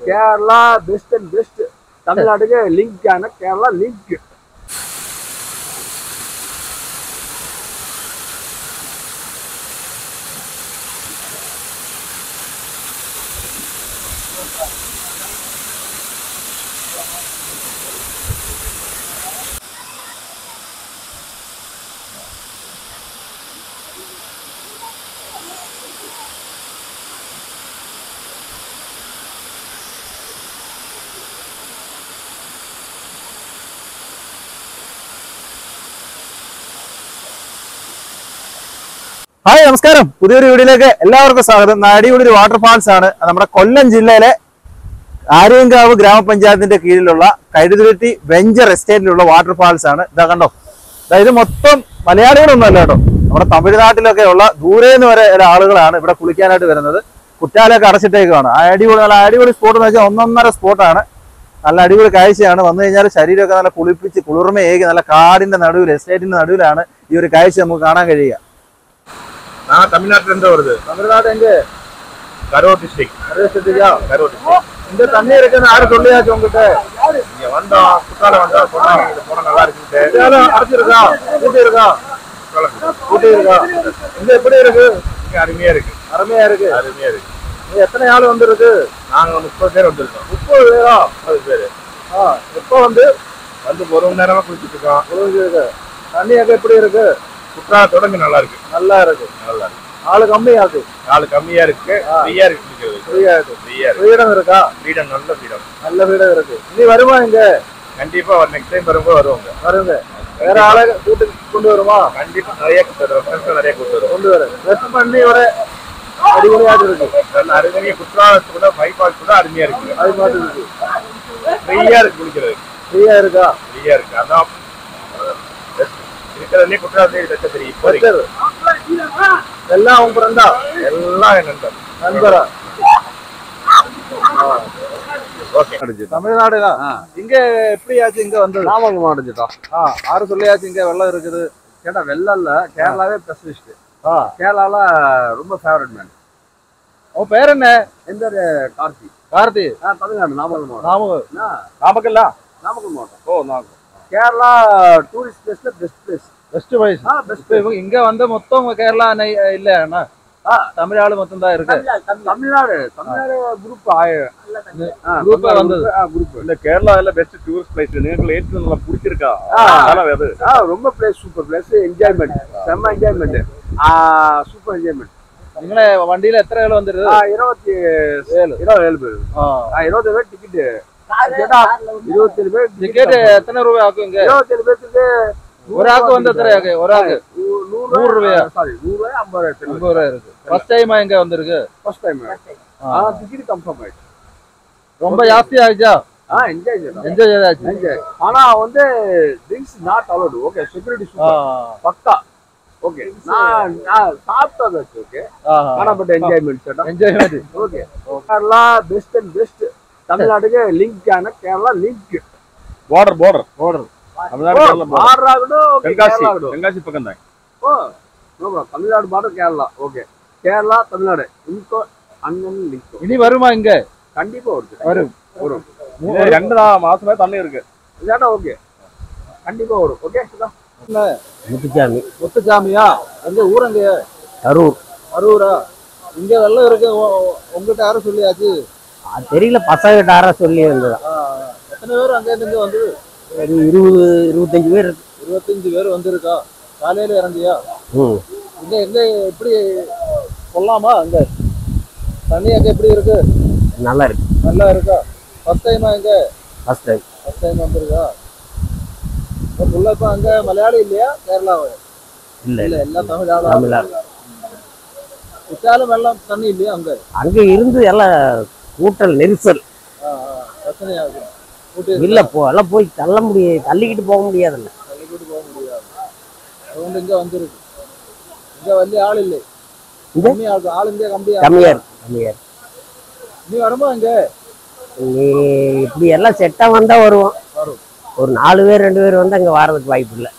Kerala best and best தமிழ்நாட்டுக்கு link ஆன Kerala link. Hi നമസ്കാരം, പുതിയൊരു വീഡിയോയിലേക്ക് എല്ലാവർക്കും സ്വാഗതം. അടിപൊളി ഒരു വാട്ടർഫാൾസ് ആണ് നമ്മുടെ കൊല്ലം ജില്ലയിലെ ആര്യങ്കാവ് ഗ്രാമപഞ്ചായത്തിന്റെ കീഴിലുള്ള കഴുതുരുത്തി വെഞ്ചർ എസ്റ്റേറ്റിലുള്ള വാട്ടർഫാൾസ് ആണ്. ഇതാ കണ്ടോ, ഇത് മൊത്തം മലയാളികളൊന്നും അല്ല കേട്ടോ, നമ്മുടെ തമിഴ്നാട്ടിലൊക്കെ ഉള്ള ദൂരെ നിന്ന് വരെ ആളുകളാണ് ഇവിടെ കുളിക്കാനായിട്ട് വരുന്നത്. കുറ്റാലൊക്കെ അടച്ചിട്ടേക്കാണ്. നല്ല അടിപൊളി സ്പോട്ട് എന്ന് വെച്ചാൽ ഒന്നൊന്നര സ്പോട്ടാണ്. നല്ല അടിപൊളി കാഴ്ചയാണ്. വന്നു കഴിഞ്ഞാൽ ശരീരമൊക്കെ നല്ല കുളിപ്പിച്ച് കുളിർമയേകി നല്ല കാടിന്റെ നടുവിൽ എസ്റ്റേറ്റിന്റെ നടുവിലാണ് ഈ ഒരു കാഴ്ച നമുക്ക് കാണാൻ കഴിയുക. தமிழ்நாட்டுல இருந்து வருது. தமிழ்நாடு எங்க? கரூர் டிஸ்ட்ரிக்ட். கரூர் டிஸ்ட்ரிக்டா? கரூர் டிஸ்ட்ரிக்ட். இந்த தண்ணி இருக்குன்னு யாரும் சொல்லியாச்சு உங்ககிட்ட? இங்க வந்தோம், குற்றால வந்தா சொன்னாங்க இந்த போன நல்லா இருக்குன்னு. அடைச்சிருக்கா? கூட்டி இருக்கா? கூட்டி இருக்கா? இங்க எப்படி இருக்கு? இங்க அருமையா இருக்கு. அருமையா இருக்கு. அருமையா இருக்கு. எத்தனை ஆள் வந்துருக்கு? நாங்க 30 பேர் வந்திருக்கோம். 30 பேரா? 30 பேர். எப்போ வந்து ஒரு மணி நேரமா குளிச்சுட்டு இருக்கோம். தண்ணி அங்க எப்படி இருக்கு? குற்றாலத்தோட இங்க நல்லா இருக்கு. நல்லா இருக்கு. நல்லா இருக்கு. ஆளு கம்மியா இருக்கு. ஆளு கம்மியா இருக்கு. ஃப்ரீயா இருக்கு குளிக்கிறது. ஃப்ரீயா இருக்கு. ஃப்ரீயா இருக்கு. ஃப்ரீடம் இருக்கா? ஃப்ரீடம், நல்ல ஃப்ரீடம். நல்ல ஃப்ரீடம் இருக்கு. இனி வருமா இங்க? கண்டிப்பா நெக்ஸ்ட் டைம் வரும்போது வருவாங்க. வருங்க. வேற ஆளை கூட்டு கொண்டு வருமா? கண்டிப்பா நிறைய கூட்டு வரும். நிறைய கூட்டு வரும். கொண்டு வரும். ரெஸ்ட் பண்ணி ஒரு அடிப்படையாக இருக்கு. நல்ல அருமையா குற்றாலத்தோட பைபால் கூட அருமையா இருக்கு. அது மாதிரி இருக்கு. ஃப்ரீயா இருக்கு குளிக்கிறது. ஃப்ரீயா இருக்கா? ஃப்ரீயா இருக்கு. அதான் இருக்கிறதுலே குற்றாலத்தை தெரியும். எல்லாம் உங்க ஃப்ரெண்டா? எல்லாம் என் நண்பர். நண்பரா? ஓகே. தமிழ்நாடு தான். இங்க எப்படியாச்சு இங்க வந்தது? நாமக்கல் அடைஞ்சிட்டோம். ஆறு சொல்லியாச்சு இங்க வெள்ளம் இருக்குது. கேட்டா வெள்ளம் இல்ல, கேரளாவே ஸ்பெஷலிஸ்ட். கேரளால ரொம்ப ஃபேவரட் மேன். உன் பேர் என்ன? எந்த கார்த்தி. கார்த்தி? தமிழ்நாடு நாமக்கல் மாவட்டம். நாமக்கல்ல? நாமக்கல் மாவட்டம். ஓ, நாமக்கல். கேரளா டூரிஸ்ட் பிளேஸ்ல best place. Best place. Best. இவங்க இங்க வந்து மொத்தம் கேரளா இல்ல அண்ணா, தமிழ்நாடு மொத்தம் தான் இருக்கு. தமிழ்நாடு குரூப் குரூப் வந்தது. குரூப் இந்த கேரளால பெஸ்ட் டூரிஸ்ட் பிளேஸ். നിങ്ങൾക്ക് ഏറ്റവും நல்லா பிடிச்சிருக்கா? ரொம்ப பிளேஸ், சூப்பர் பிளேஸ். என்ஜாய்மெண்ட், செம்ம என்ஜாய்மெண்ட். Super enjoyment. നിങ്ങളെ വണ്ടിയിൽ എത്ര ആൾ വന്നിരുന്നത്? 27 പേര്. 27 പേര് டிக்கெட். 27 பேர் டிக்கெட் எத்தனை ரூபாய் ஆகும் இங்க? 27 பேருக்கு ஒராக்கு வந்து எத்தனை ஆகும்? ஒராக்கு 100 ரூபாயா? சாரி, 100 ரூபாய் 50 ரூபாய் இருக்கு. ஃபர்ஸ்ட் டைம் எங்க வந்திருக்கு? First time. டிக்கெட் கன்ஃபார்ம் ஆயிடுச்சு. ரொம்ப ஜாஸ்தி ஆயிடுச்சா? என்ஜாய் செய்யலாம். என்ஜாய் செய்தாச்சு. ஆனா வந்து drinks not allowed. Okay, security super பக்கா. ஓகே, நான் சாப்பிட்டதாச்சு. ஓகே, ஆனா but enjoyment enjoyment. Okay. Kerala best and best தமிழ்நாட்டுக்கு லிங்க் ஆன கேரளா லிங்க். பார்டர் தமிழ்நாடு தென்காசி பக்கம் தான். தமிழ்நாடு பார்டர் கேரளா. ஓகே, கேரளா தமிழ்நாடு இன்கோ அண்ணன் லிங்க். இனி வருமா இங்க? கண்டிப்பா வரும். 2 மாசமே தண்ணி இருக்கு. இதாட்டா ஓகே, கண்டிப்பா வரும். ஓகே, முத்துசாமி. முத்துசாமியா? எங்க ஊர்? எங்க? கரூர். கரூரா? இங்க வெள்ளம் இருக்கு. உங்ககிட்ட யாரும் சொல்லியாச்சு? தெரியல, பசங்கிட்ட யாரா சொல்லி வந்ததா. எத்தனை பேர் அங்க இருந்து வந்து? ஒரு 20-25 பேர் இருக்கு. 25 பேர் வந்திருக்கா? காலையில இறங்கியா? இங்க எங்க எப்படி சொல்லலாமா? அங்க தண்ணி அங்க எப்படி இருக்கு? நல்லா இருக்கு. நல்லா இருக்கா? ஃபர்ஸ்ட் டைமா இங்க? ஃபர்ஸ்ட் டைம் வந்திருக்கா? இப்ப அங்க மலையாளி இல்லையா? கேரளாவை இல்ல இல்ல, எல்லாம் தமிழ்நாடு. குற்றாலம் வெள்ளம் தண்ணி இல்லையா அங்க? அங்க இருந்து எல்லாம் கூட்டல் நெரிசல். பிரச்சனையாகும். இல்ல எல்லாம் போய் தள்ளிக்கிட்டு போக முடியாதுல்ல. தள்ளிக்கிட்டு போக முடியாது. அதுകൊണ്ട് இங்க வந்திருக்கு. இங்க வந்து ஆள் இல்லை. ஆள் இங்க கம்மியா இருக்கு. நீ வருமா இங்க? நீ இப்படி எல்லாம் செட்டா வந்தா வருவோம். ஒரு 4 பேர் 2 பேர் வந்து அங்க வாரதுக்கு வாய்ப்பு இல்லை.